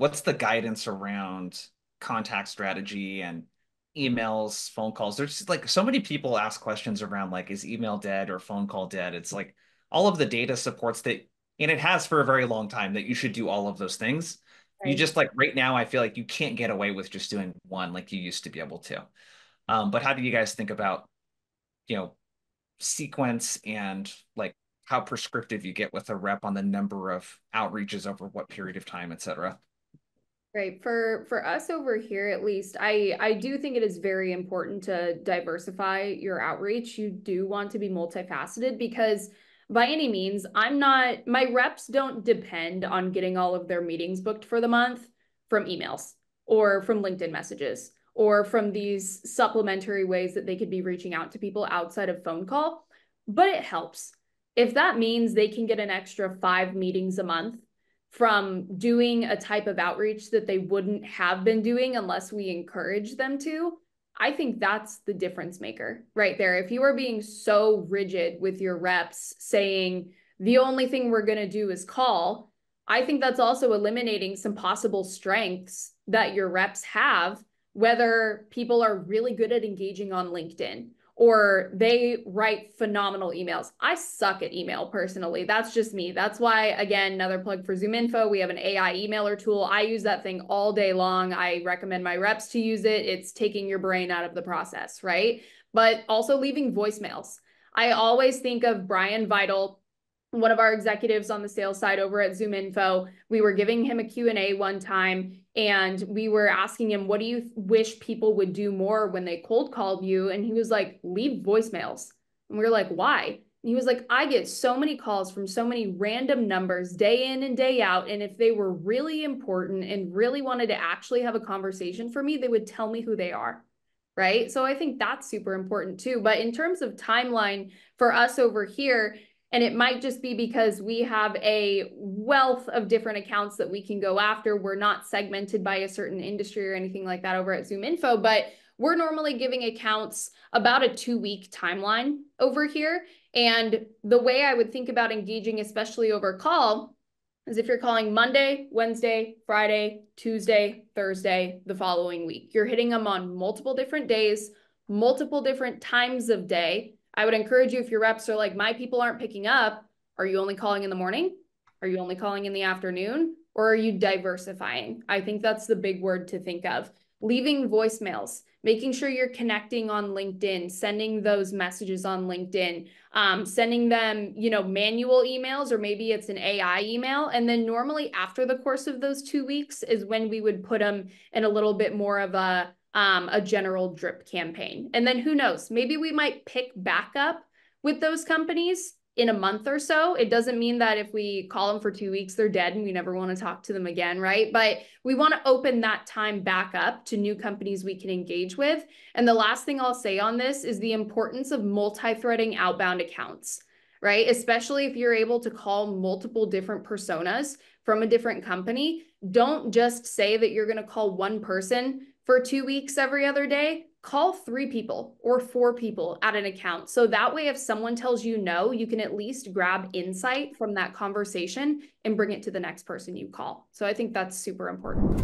what's the guidance around contact strategy and emails, phone calls? There's just like so many people ask questions around like, is email dead or phone call dead? It's like all of the data supports that, and it has for a very long time that you should do all of those things. You Right. just like right now, I feel like you can't get away with just doing one like you used to be able to. But how do you guys think about, you know, sequence and like how prescriptive you get with a rep on the number of outreaches over what period of time, et cetera? Right. For us over here, at least, I do think it is very important to diversify your outreach. You do want to be multifaceted because by any means, my reps don't depend on getting all of their meetings booked for the month from emails or from LinkedIn messages or from these supplementary ways that they could be reaching out to people outside of phone call. But it helps. If that means they can get an extra 5 meetings a month from doing a type of outreach that they wouldn't have been doing unless we encourage them to, I think that's the difference maker right there. If you are being so rigid with your reps saying the only thing we're going to do is call, I think that's also eliminating some possible strengths that your reps have, whether people are really good at engaging on LinkedIn or they write phenomenal emails. I suck at email personally. That's just me. That's why, again, another plug for ZoomInfo. We have an AI emailer tool. I use that thing all day long. I recommend my reps to use it. It's taking your brain out of the process, right? But also leaving voicemails. I always think of Brian Vital, one of our executives on the sales side over at ZoomInfo. We were giving him a Q&A one time and we were asking him, what do you wish people would do more when they cold called you? And he was like, leave voicemails. And we were like, why? And he was like, I get so many calls from so many random numbers day in and day out. And if they were really important and really wanted to actually have a conversation for me, they would tell me who they are. Right. So I think that's super important too. But in terms of timeline for us over here, and it might just be because we have a wealth of different accounts that we can go after. We're not segmented by a certain industry or anything like that over at ZoomInfo, but we're normally giving accounts about a 2-week timeline over here. And the way I would think about engaging, especially over call, is if you're calling Monday, Wednesday, Friday, Tuesday, Thursday, the following week. You're hitting them on multiple different days, multiple different times of day. I would encourage you, if your reps are like, my people aren't picking up, are you only calling in the morning? Are you only calling in the afternoon? Or are you diversifying? I think that's the big word to think of. Leaving voicemails, making sure you're connecting on LinkedIn, sending those messages on LinkedIn, sending them, manual emails, or maybe it's an AI email. And then normally after the course of those 2 weeks is when we would put them in a little bit more of a general drip campaign. And then who knows, maybe we might pick back up with those companies in a month or so. It doesn't mean that if we call them for 2 weeks, they're dead and we never want to talk to them again, right? But we want to open that time back up to new companies we can engage with. And the last thing I'll say on this is the importance of multi-threading outbound accounts, right? Especially if you're able to call multiple different personas from a different company. Don't just say that you're going to call one person for 2 weeks every other day. Call 3 people or 4 people at an account. So that way, if someone tells you no, you can at least grab insight from that conversation and bring it to the next person you call. So I think that's super important.